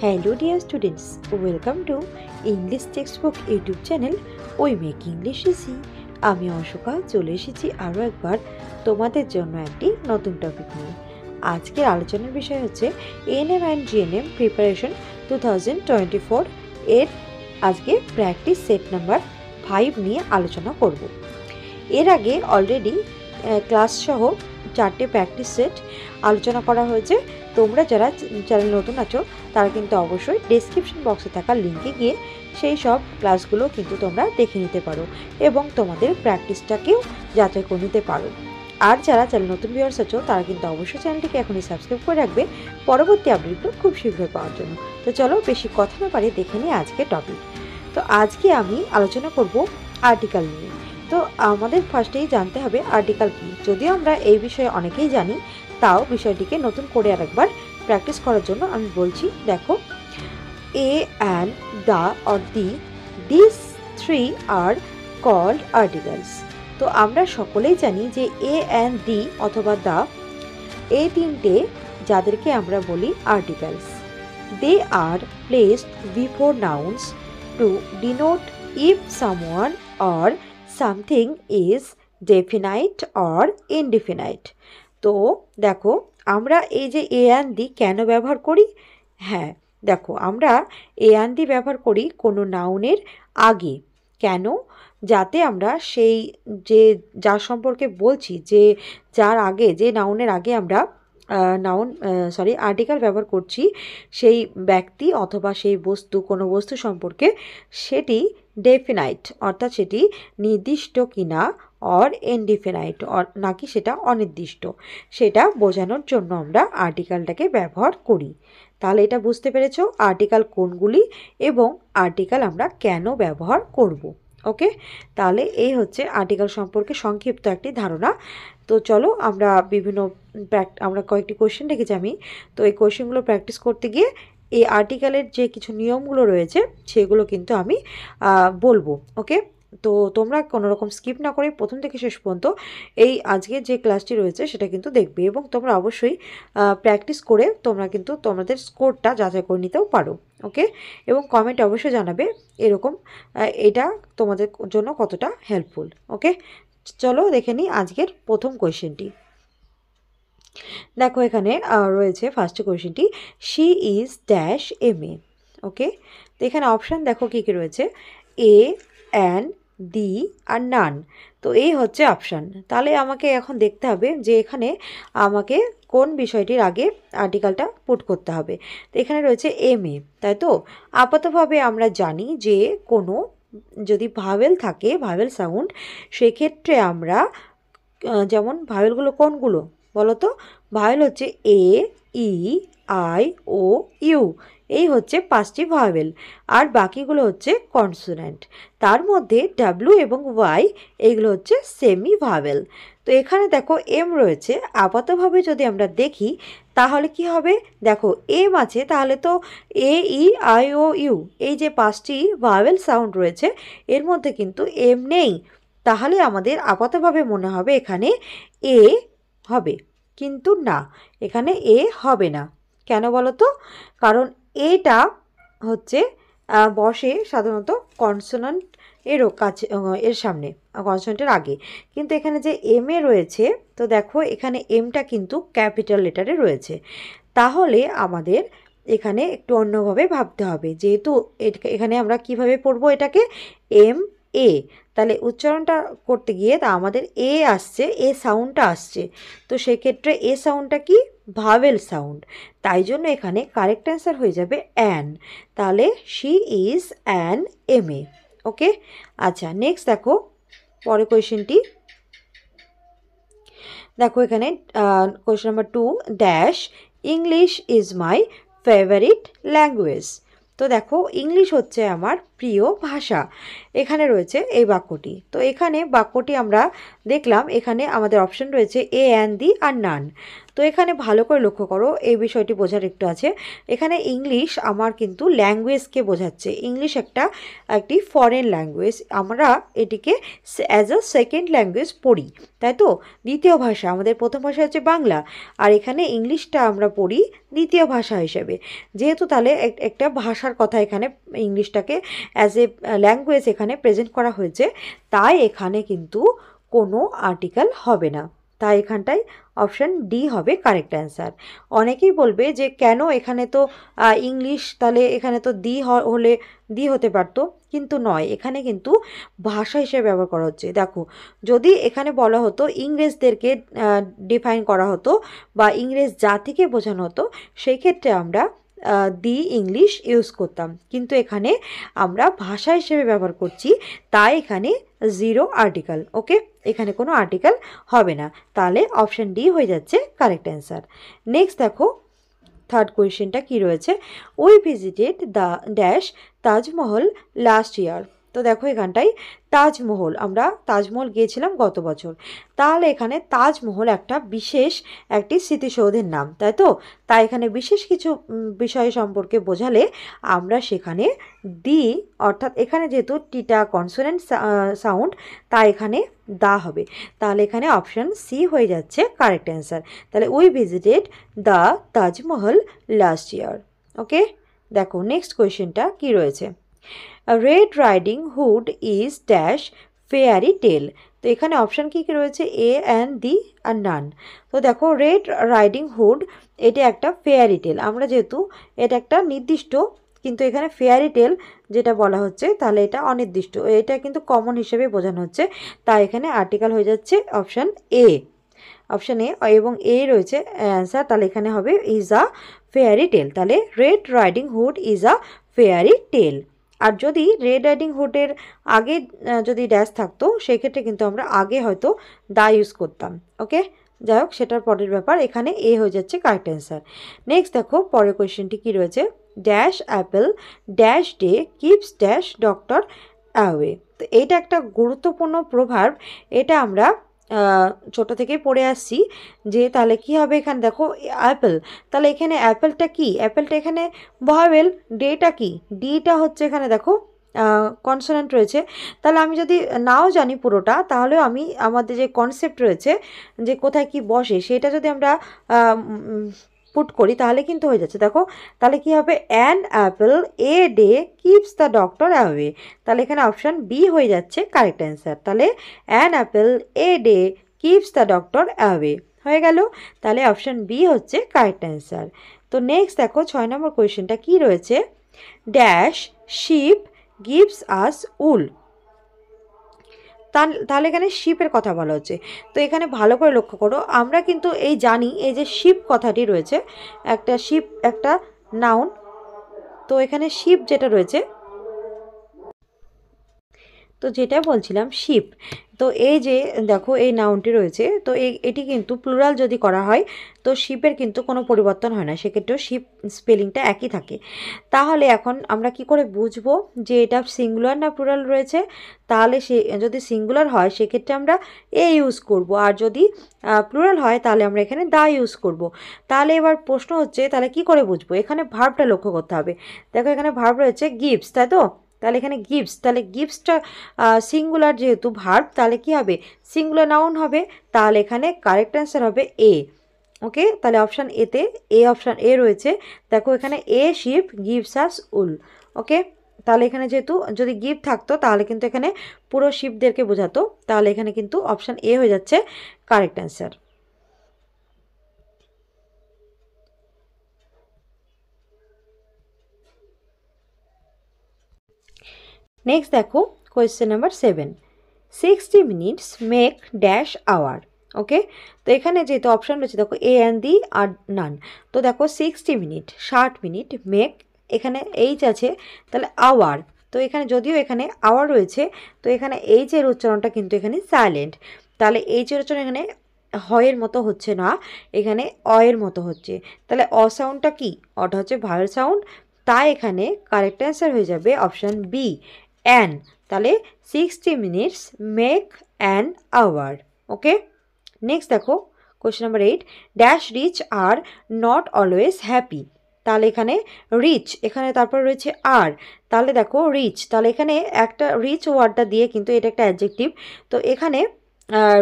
Hello dear students, welcome to English Textbook YouTube channel We Make English Easy। আমি অশোকা চলে এসেছি আরও একবার তোমাদের জন্য একটি নতুন টপিক নিয়ে। আজকের আলোচনার বিষয় হচ্ছে এএনএম অ্যান্ড জিএনএম প্রিপারেশন 2024 এর আজকে প্র্যাকটিস সেট নাম্বার 5 নিয়ে আলোচনা করব। এর আগে অলরেডি ক্লাস সহ 4টে প্র্যাকটিস সেট আলোচনা করা হয়েছে। তোমরা যারা চ্যানেল নতুন আছো তারা কিন্তু অবশ্যই ডেসক্রিপশন বক্সে থাকা লিঙ্কে গিয়ে সেই সব ক্লাসগুলো কিন্তু তোমরা দেখে নিতে পারো এবং তোমাদের প্র্যাকটিসটাকেও যাচাই করে নিতে পারো। আর যারা চ্যানেল নতুন ভিউয়ার্স আছো তারা কিন্তু অবশ্যই চ্যানেলটিকে এখনই সাবস্ক্রাইব করে রাখবে পরবর্তী আপডেটগুলো খুব শীঘ্রই পাওয়ার জন্য। তো চলো বেশি কথা না পারি দেখে নিই আজকে টপিক। তো আজকে আমি আলোচনা করব আর্টিকেল নিয়ে। তো আমাদের ফার্স্টেই জানতে হবে আর্টিকেল কী। যদিও আমরা এই বিষয়ে অনেকেই জানি, তাও বিষয়টিকে নতুন করে আরেকবার প্র্যাকটিস করার জন্য আমি বলছি। দেখো, a and the or this three are called articles. তো আমরা সকলেই জানি যে এ অ্যান্ড দি অথবা দ্য, এই তিনটে যাদেরকে আমরা বলি articles. They are placed before nouns to denote if someone or something is definite or indefinite. তো দেখো, আমরা এই যে এ অ্যান্ড দি কেন ব্যবহার করি? হ্যাঁ, দেখো, আমরা এ অ্যান্ড দি ব্যবহার করি কোনো নাউনের আগে। কেন? যাতে আমরা সেই যে যার সম্পর্কে বলছি, যে যার আগে, যে নাউনের আগে আমরা আর্টিকেল ব্যবহার করছি, সেই ব্যক্তি অথবা সেই বস্তু, কোনো বস্তু সম্পর্কে সেটি ডেফিনাইট অর্থাৎ সেটি নির্দিষ্ট কিনা অর ইনডিফিনাইট নাকি সেটা অনির্দিষ্ট, সেটা বোঝানোর জন্য আমরা আর্টিকেলটাকে ব্যবহার করি। তাহলে এটা বুঝতে পেরেছো আর্টিকেল কোনগুলি এবং আর্টিকেল আমরা কেন ব্যবহার করব। ওকে, তাহলে এই হচ্ছে আর্টিকেল সম্পর্কে সংক্ষিপ্ত একটি ধারণা। তো চলো আমরা কয়েকটি কোয়েশ্চেন রেখেছি আমি। তো এই কোয়েশ্চেনগুলো প্র্যাকটিস করতে গিয়ে এই আর্টিকেলের যে কিছু নিয়মগুলো রয়েছে সেগুলো কিন্তু আমি বলবো। ওকে, তো তোমরা কোনো রকম স্কিপ না করে প্রথম থেকে শেষ পর্যন্ত এই আজকের যে ক্লাসটি রয়েছে সেটা কিন্তু দেখবে এবং তোমরা অবশ্যই প্র্যাকটিস করে তোমরা কিন্তু তোমাদের স্কোরটা যাচাই করে নিতেও পারো। ওকে, এবং কমেন্টে অবশ্যই জানাবে এরকম এটা তোমাদের জন্য কতটা হেল্পফুল। ওকে, চলো দেখে নিই আজকের প্রথম কোয়েশ্চেনটি। দেখো, এখানে রয়েছে ফার্স্ট কোয়েশ্চেনটি, she is dash M A. Okay, তো এখানে অপশান দেখো কী কী রয়েছে, এ, অ্যান, দি আর নান। তো এই হচ্ছে অপশান। তাহলে আমাকে এখন দেখতে হবে যে এখানে আমাকে কোন বিষয়টির আগে আর্টিকেলটা পুট করতে হবে। তো এখানে রয়েছে এম এ, তাই তো। আপাতভাবে আমরা জানি যে কোনো যদি ভাওয়েল থাকে, ভাওয়েল সাউন্ড, সেক্ষেত্রে আমরা যেমন ভাওয়েলগুলো কোনগুলো বলো তো? ভাওয়েল হচ্ছে এ, ই, আই, ও, ইউ, এই হচ্ছে 5টি ভাওয়েল। আর বাকিগুলো হচ্ছে কনসোনেন্ট। তার মধ্যে ডাব্লিউ এবং ওয়াই এইগুলো হচ্ছে সেমি ভাওয়েল। তো এখানে দেখো এম রয়েছে। আপাতভাবে যদি আমরা দেখি তাহলে কি হবে? দেখো, এম আছে, তাহলে তো এ, ই, আই, ও, ইউ, এই যে 5টি ভাওয়েল সাউন্ড রয়েছে এর মধ্যে কিন্তু এম নেই। তাহলে আমাদের আপাতভাবে মনে হবে এখানে এ হবে, কিন্তু না, এখানে এ হবে না। কেন বলো তো? কারণ এটা হচ্ছে বসে সাধারণত কনসোনেন্ট এরও কাছে, এর সামনে, কনসোনেন্টের আগে। কিন্তু এখানে যে এম এ রয়েছে, তো দেখো এখানে এমটা কিন্তু ক্যাপিটাল লেটারে রয়েছে। তাহলে আমাদের এখানে একটু অন্যভাবে ভাবতে হবে। যেহেতু এখানে আমরা কিভাবে পড়বো এটাকে, এম এ, তাহলে উচ্চারণটা করতে গিয়ে তা আমাদের এ আসছে, এ সাউন্ডটা আসছে। তো সেক্ষেত্রে এ সাউন্ডটা কি? Vowel sound. তাই জন্য এখানে কারেক্ট অ্যান্সার হয়ে যাবে অ্যান। তাহলে she is an M A. ওকে, আচ্ছা, নেক্সট দেখো পরের কোয়েশ্চেনটি। দেখো এখানে question number 2, dash English is my favourite language. তো দেখো, ইংলিশ হচ্ছে আমার প্রিয় ভাষা। এখানে রয়েছে এই বাক্যটি। তো এখানে বাক্যটি আমরা দেখলাম এখানে আমাদের অপশন রয়েছে এ অ্যান্ড দি আর নান। তো এখানে ভালো করে লক্ষ্য করো, এই বিষয়টি বোঝার একটু আছে। এখানে ইংলিশ আমার কিন্তু ল্যাঙ্গুয়েজকে বোঝাচ্ছে। ইংলিশ একটি ফরেন ল্যাঙ্গুয়েজ, আমরা এটিকে অ্যাজ আ সেকেন্ড ল্যাঙ্গুয়েজ পড়ি, তাই তো? দ্বিতীয় ভাষা, আমাদের প্রথম ভাষা হচ্ছে বাংলা, আর এখানে ইংলিশটা আমরা পড়ি দ্বিতীয় ভাষা হিসেবে। যেহেতু তাহলে একটা ভাষার কথা এখানে ইংলিশটাকে অ্যাজ এ ল্যাঙ্গুয়েজ এখানে প্রেজেন্ট করা হয়েছে, তাই এখানে কিন্তু কোনো আর্টিকেল হবে না। তাই এখানটায় অপশান ডি হবে কারেক্ট অ্যান্সার। অনেকেই বলবে যে কেন এখানে তো ইংলিশ, তাহলে এখানে তো হলে দি হতে পারতো, কিন্তু নয়, এখানে কিন্তু ভাষা হিসেবে ব্যবহার করা হচ্ছে। দেখো, যদি এখানে বলা হতো ইংরেজদেরকে ডিফাইন করা হতো বা ইংরেজ জাতিকে বোঝানো হতো, সেই ক্ষেত্রে আমরা দি ইংলিশ ইউজ করতাম, কিন্তু এখানে আমরা ভাষা হিসেবে ব্যবহার করছি, তাই এখানে জিরো আর্টিকেল। ওকে, এখানে কোনো আর্টিকেল হবে না, তাহলে অপশান ডি হয়ে যাচ্ছে কারেক্ট অ্যান্সার। নেক্সট দেখো, থার্ড কোয়েশ্চেনটা কী রয়েছে, we visited the dash Taj Mahal last ইয়ার। তো দেখো এখানটায় তাজমহল, আমরা তাজমহল গিয়েছিলাম গত বছর, তাহলে এখানে তাজমহল একটি স্মৃতিসৌধের নাম, তাই তো? তাই এখানে বিশেষ কিছু বিষয় সম্পর্কে বোঝালে আমরা সেখানে দি, অর্থাৎ এখানে যেহেতু টিটা কনসোনেন্ট সাউন্ড, তাই এখানে দা হবে, তাহলে এখানে অপশান সি হয়ে যাচ্ছে কারেক্ট অ্যান্সার। তাহলে we visited the Taj Mahal last year. Okay, দেখো নেক্সট কোয়েশ্চেনটা কী রয়েছে, red riding hood is dash fairy tale. তো এখানে অপশান কী কী রয়েছে, এ অ্যান্ড দি আর নান। তো দেখো, রেড রাইডিং হুড এটা একটা ফেয়ারি টেল, আমরা যেহেতু এটা একটা নির্দিষ্ট, কিন্তু এখানে ফেয়ারি টেল যেটা বলা হচ্ছে, তাহলে এটা অনির্দিষ্ট, এটা কিন্তু কমন হিসেবে বোঝানো হচ্ছে, তাই এখানে আর্টিকেল হয়ে যাচ্ছে অপশান এ। অপশান এ এবং এ রয়েছে অ্যান্সার, তাহলে এখানে হবে ইজ আ ফেয়ারি টেল। তাহলে Red riding hood is a fairy tale. আর যদি রেড রাইডিং হুডের আগে যদি ড্যাশ থাকতো, সেক্ষেত্রে কিন্তু আমরা আগে হয়তো দা ইউজ করতাম। ওকে, যাই হোক, সেটার পরের ব্যাপার, এখানে এ হয়ে যাচ্ছে কারেক্ট অ্যান্সার। নেক্সট দেখো পরের কোয়েশ্চেনটি কী রয়েছে, dash Apple dash day keeps dash doctor away. তো এইটা একটা গুরুত্বপূর্ণ প্রভাব, এটা আমরা ছোটো থেকেই পড়ে আসছি, যে তাহলে কি হবে, এখানে দেখো অ্যাপেল, তাহলে এখানে অ্যাপেলটা কি, অ্যাপেলটা এখানে ভাওয়েল, ডেটা কি, ডিটা হচ্ছে এখানে দেখো কনসোনেন্ট রয়েছে। তাহলে আমি যদি নাও জানি পুরোটা, তাহলেও আমি আমাদের যে কনসেপ্ট রয়েছে যে কোথায় কি বসে, সেটা যদি আমরা পুট করি, তাহলে কিন্তু হয়ে যাচ্ছে। দেখো, তাহলে কি হবে, an Apple a day keeps the doctor away. তাহলে এখানে অপশান বি হয়ে যাচ্ছে কারেক্ট অ্যান্সার। তাহলে an Apple a day keeps the doctor away হয়ে গেল, তাহলে অপশান বি হচ্ছে কারেক্ট অ্যান্সার। তো নেক্সট দেখো 6 নম্বর কোয়েশ্চেনটা কী রয়েছে, ড্যাশ শিপ গিভস আস উল। তাহলে এখানে শিপের কথা বলা হচ্ছে। তো এখানে ভালো করে লক্ষ্য করো, আমরা কিন্তু এই জানি, এই যে শিপ কথাটি রয়েছে, একটা শিপ একটা নাউন, তো এখানে শিপ যেটা রয়েছে, তো যেটা বলছিলাম শিপ, তো এই যে দেখো এই নাউনটি রয়েছে, তো এটি কিন্তু প্লুরাল যদি করা হয়, তো শিপের কিন্তু কোনো পরিবর্তন হয় না, সেক্ষেত্রেও শিপ স্পেলিংটা একই থাকে। তাহলে এখন আমরা কি করে বুঝবো যে এটা সিঙ্গুলার না প্লুরাল রয়েছে? তাহলে যদি সিঙ্গুলার হয়, সেক্ষেত্রে আমরা এ ইউজ করব, আর যদি প্লুরাল হয়, তাহলে আমরা এখানে দা ইউজ করব। তাহলে এবার প্রশ্ন হচ্ছে, তাহলে কি করে বুঝবো? এখানে ভার্বটা লক্ষ্য করতে হবে। দেখো এখানে ভার্ব রয়েছে গিভস, তাই তো? তাহলে এখানে গিভস, তাহলে গিভসটা সিঙ্গুলার যেহেতু ভার্ব, তাহলে কি হবে, সিঙ্গুলার নাউন হবে, তাহলে এখানে কারেক্ট অ্যান্সার হবে এ। ওকে, তাহলে অপশান এতে অপশান এ রয়েছে। দেখো এখানে এ শিপ গিভস আস উল। ওকে, তাহলে এখানে যেহেতু যদি গিভ থাকতো, তাহলে কিন্তু এখানে পুরো শিপদেরকে বোঝাতো, তাহলে এখানে কিন্তু অপশান এ হয়ে যাচ্ছে কারেক্ট অ্যান্সার। নেক্সট দেখো question number 7, 60 minutes make dash hour. Okay, তো এখানে যেহেতু অপশান রয়েছে, দেখো এ অ্যান্ড দি আর নান, তো দেখো 60 মিনিট 60 মিনিট, মেক এখানে এইচ আছে, তাহলে আওয়ার, তো এখানে যদিও এখানে আওয়ার রয়েছে, তো এখানে এইচের উচ্চারণটা কিন্তু এখানে সাইলেন্ট, তাহলে এইচের উচ্চারণ এখানে হয়ের মতো হচ্ছে না, এখানে অয়ের মতো হচ্ছে, তাহলে অ সাউন্ডটা কি, অটা হচ্ছে ভাওয়েল সাউন্ড, তাই এখানে কারেক্ট অ্যান্সার হয়ে যাবে অপশান বি অ্যান। তাহলে 60 minutes make an hour. Okay, next দেখো question number 8, dash rich are not always happy. তাহলে এখানে রিচ, এখানে তারপর রয়েছে আর, তাহলে দেখো রিচ, তাহলে এখানে একটা রিচ ওয়ার্ডটা দিয়ে কিন্তু এটা একটা অ্যাডজেক্টিভ, তো এখানে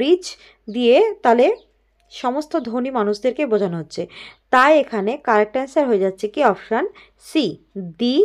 রিচ দিয়ে তাহলে সমস্ত ধনী মানুষদেরকে বোঝানো হচ্ছে, তাই এখানে কারেক্ট অ্যান্সার হয়ে যাচ্ছে কি option C, the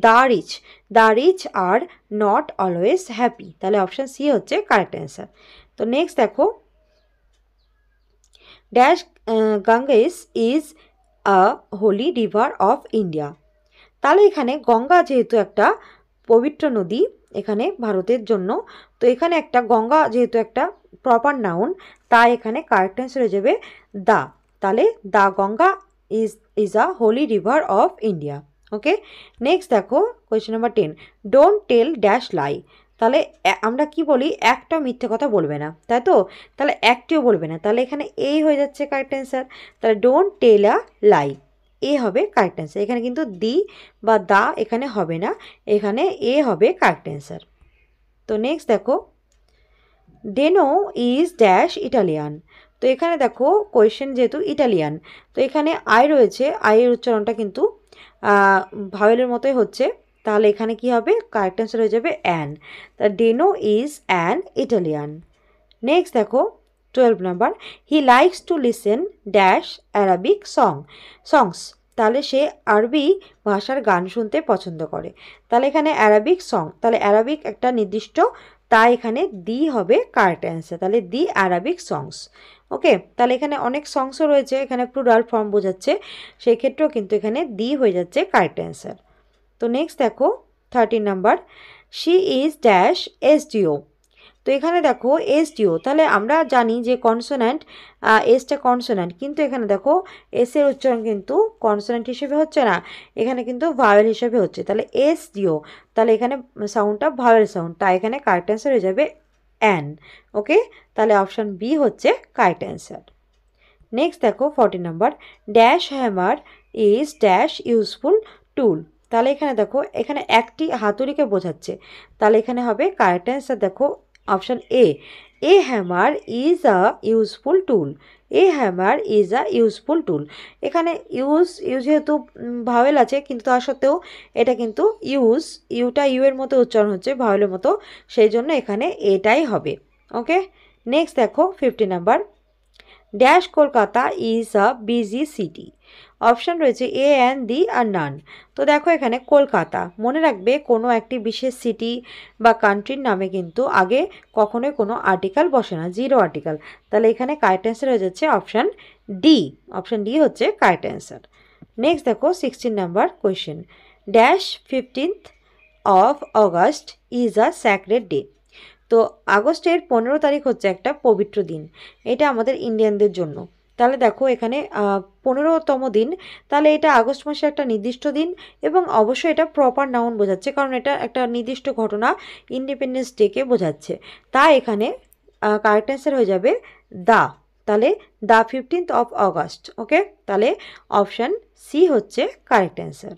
the rich are not always happy, তাহলে অপশান সি হচ্ছে কারেক্ট অ্যান্সার। তো নেক্সট দেখো, dash Ganges is a holy river of India. তাহলে এখানে গঙ্গা যেহেতু একটা পবিত্র নদী এখানে ভারতের জন্য, তো এখানে একটা গঙ্গা যেহেতু একটা প্রপার নাউন, তাই এখানে কারেক্ট অ্যান্সার হয়ে যাবে দা, তাহলে the Ganga is a holy river of India. Okay, next দেখো question number 10, don't tell dash lie. তাহলে আমরা কি বলি, একটা মিথ্যে কথা বলবে না, তাই তো, তাহলে একটিও বলবে না, তাহলে এখানে এই হয়ে যাচ্ছে কারেক্ট অ্যান্সার, তাহলে ডোন্ট টেল আ লাই, এ হবে কারেক্ট অ্যান্সার। এখানে কিন্তু দি বা দা এখানে হবে না, এখানে এ হবে কারেক্ট অ্যান্সার। তো নেক্সট দেখো, ডেনো ইজ ড্যাশ ইটালিয়ান। তো এখানে দেখো কোয়েশ্চেন যেহেতু ইটালিয়ান, তো এখানে আই রয়েছে, আইয়ের উচ্চারণটা কিন্তু ভাওয়েলের মতোই হচ্ছে, তাহলে এখানে কি হবে, কারেক্ট অ্যান্সার হয়ে যাবে অ্যান, তা Deno is an Italian. Next দেখো 12 number, he likes to listen dash Arabic songs. তাহলে সে আরবি ভাষার গান শুনতে পছন্দ করে, তাহলে এখানে অ্যারাবিক সং, তাহলে অ্যারাবিক একটা নির্দিষ্ট, তাই এখানে দি হবে কারেক্ট অ্যান্সার, তাহলে দি অ্যারাবিক সংস। ওকে, তাহলে এখানে অনেক সংসও রয়েছে, এখানে প্লুরাল ফর্ম বোঝাচ্ছে, সেই ক্ষেত্রেও কিন্তু এখানে দি হয়ে যাচ্ছে কারেক্ট অ্যান্সার। তো নেক্সট দেখো 13 number, she is dash SDO. তো এখানে দেখো এসডিও, তাহলে আমরা জানি যে কনসোন্যান্ট, এসটা কনসোন্যান্ট, কিন্তু এখানে দেখো এসের উচ্চারণ কিন্তু কনসোন্যান্ট হিসেবে হচ্ছে না, এখানে কিন্তু ভাওয়েল হিসেবে হচ্ছে, তাহলে এসডিও, তাহলে এখানে সাউন্ডটা ভাওয়েল সাউন্ড, তাই এখানে কারেক্ট অ্যান্সার হয়ে যাবে অ্যান। ওকে, তাহলে অপশান বি হচ্ছে কারেক্ট অ্যান্সার। নেক্সট দেখো 14 number, dash hammer is dash useful tool. তাহলে এখানে দেখো এখানে একটি হাতুড়িকে বোঝাচ্ছে, তাহলে এখানে হবে কারেক্ট অ্যান্সার দেখো option A hammer is a useful tool, a hammer is a useful tool. এখানে ইউজ যেহেতু ভাওয়েল আছে, কিন্তু তা সত্ত্বেও এটা কিন্তু ইউটা ইউ এর মতো উচ্চারণ হচ্ছে ভাওয়েলের মতো, সেই জন্য এখানে এটাই হবে। ওকে, নেক্সট দেখো 15 number, dash Kolkata is a busy city. Option রয়েছে এ অ্যান্ড দি আর নান। তো দেখো এখানে কলকাতা, মনে রাখবে কোনো একটি বিশেষ সিটি বা কান্ট্রির নামে কিন্তু আগে কখনোই কোনো আর্টিকেল বসে না, জিরো আর্টিকেল, তাহলে এখানে কারেক্ট অ্যান্সার হয়ে যাচ্ছে অপশান ডি, অপশান ডি হচ্ছে কারেক্ট অ্যান্সার। নেক্সট দেখো 16 number question, dash 15th of August is a sacred day. তো আগস্টের 15 তারিখ হচ্ছে একটা পবিত্র দিন, এটা আমাদের ইন্ডিয়ানদের জন্য, তাহলে দেখো এখানে 15তম দিন, তাহলে এটা আগস্ট মাসের একটা নির্দিষ্ট দিন, এবং অবশ্যই এটা প্রপার নাউন বোঝাচ্ছে, কারণ এটা একটা নির্দিষ্ট ঘটনা ইন্ডিপেন্ডেন্স ডেকে বোঝাচ্ছে, তাই এখানে কারেক্ট অ্যান্সার হয়ে যাবে দা, তাহলে দা 15th অফ অগাস্ট। ওকে, তাহলে অপশান সি হচ্ছে কারেক্ট অ্যান্সার।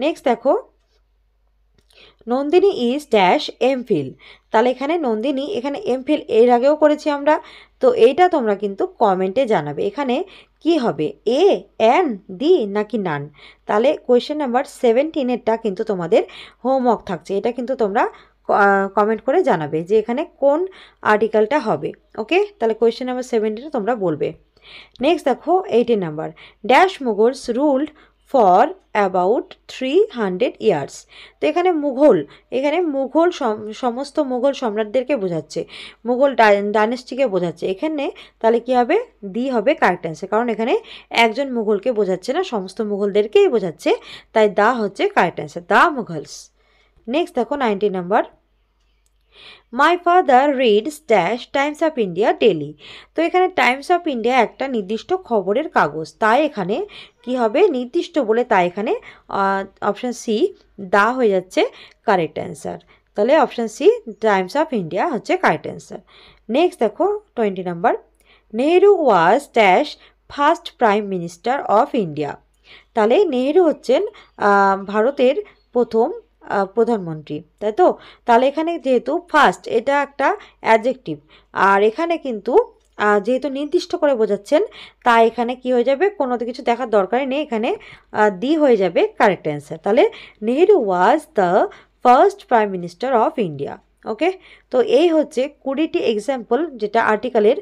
নেক্সট দেখো, নন্দিনী ইজ ড্যাশ এমফিল। তাহলে এখানে নন্দিনী, এখানে এমফিল এর আগেও করেছি আমরা, তো এইটা তোমরা কিন্তু কমেন্টে জানাবে এখানে কি হবে, এ এন দি নাকি নান। তাহলে কোয়েশ্চেন নাম্বার 17-এরটা কিন্তু তোমাদের হোমওয়ার্ক থাকছে, এটা কিন্তু তোমরা কমেন্ট করে জানাবে যে এখানে কোন আর্টিকেলটা হবে। ওকে, তাহলে কোয়েশ্চেন নাম্বার 17 তোমরা বলবে। নেক্সট দেখো 18 number, dash Mughals ruled for about 300 years. তো এখানে মুঘল সমস্ত মুঘল সম্রাটদেরকে বোঝাচ্ছে, মুঘল ডাইনেস্টিকে বোঝাচ্ছে এখানে, তাহলে কি হবে, দি হবে কারেক্ট অ্যান্সার, কারণ এখানে একজন মুঘলকে বোঝাচ্ছে না, সমস্ত মুঘলদেরকেই বোঝাচ্ছে, তাই দা হচ্ছে কারেক্ট অ্যান্সার, দা মুঘলস। নেক্সট দেখো 19 number, my father reads dash Times of India daily. তো এখানে টাইমস অফ ইন্ডিয়া একটা নির্দিষ্ট খবরের কাগজ, তাই এখানে কি হবে, নির্দিষ্ট বলে, তাই এখানে অপশান সি দা হয়ে যাচ্ছে কারেক্ট অ্যান্সার, তাহলে option C Times of India হচ্ছে কারেক্ট অ্যান্সার। নেক্সট দেখো 20 number, Nehru was dash first prime minister of India. তাহলে নেহেরু হচ্ছেন ভারতের প্রথম প্রধানমন্ত্রী, তাই তো? তাহলে এখানে যেহেতু ফার্স্ট এটা একটা অ্যাডজেক্টিভ, আর এখানে কিন্তু যেহেতু নির্দিষ্ট করে বোঝাচ্ছেন, তাই এখানে কি হয়ে যাবে, কোনো তো কিছু দেখার দরকারই নেই, এখানে দি হয়ে যাবে কারেক্ট অ্যান্সার। তাহলে Nehru was the first prime minister of India. Okay, তো এই হচ্ছে 20টি এক্সাম্পল যেটা আর্টিকেলের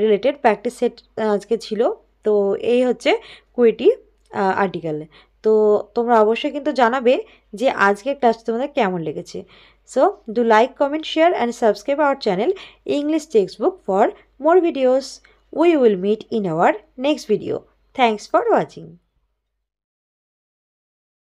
রিলেটেড প্র্যাকটিস সেট আজকে ছিল। তো এই হচ্ছে 20টি আর্টিকেল। তো তোমরা অবশ্যই কিন্তু জানাবে যে আজকের ক্লাস তোমাদের কেমন লেগেছে। So do like, comment, share and subscribe our channel English textbook for more videos. We will meet in our next video. Thanks for watching.